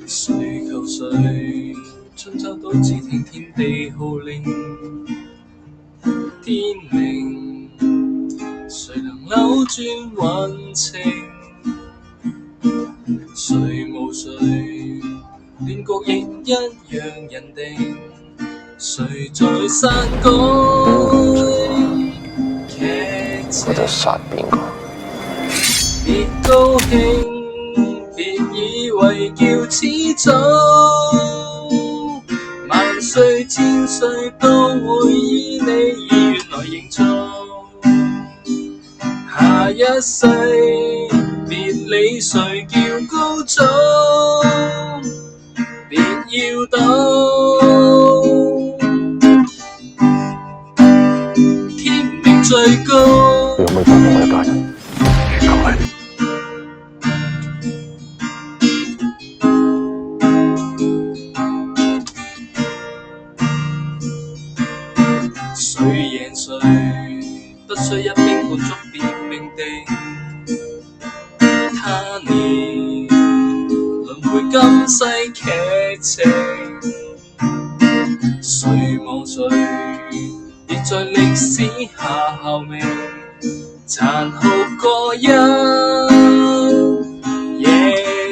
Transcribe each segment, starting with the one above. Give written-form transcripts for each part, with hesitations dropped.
誰求誰春秋都知聽天地號令，天明誰能扭轉運程？誰無誰亂局亦一樣人定，誰在篡改劇情？我就殺邊個？別高興，別以為叫始祖，萬歲千歲都會以你意願來營造。下一世別理誰叫高祖，別要到天命最高。你可唔可以放過我一家人？唔該。誰贏誰，不需一兵半卒便命定。他年輪迴今世劇情，誰望誰，亦在歷史下效命，殘酷過一夜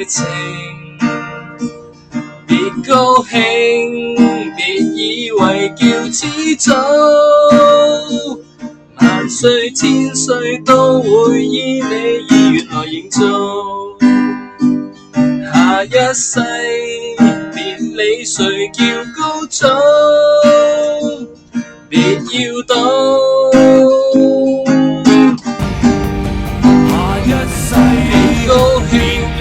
情。別高興，別以為叫始祖，萬歲千歲都會以你意願來營造。下一世別理誰叫高祖，別要到下一世別高興，別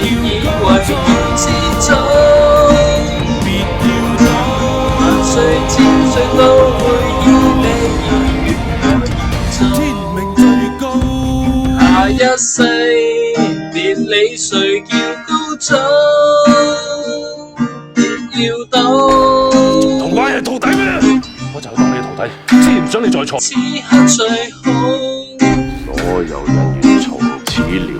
以為叫始祖，萬歲千歲都會以你意願來營天造。命最高，下一世別理誰叫高祖，別要到同我係徒弟咩？我就當你徒弟，知唔想你再錯。此刻最好。所有人願從此了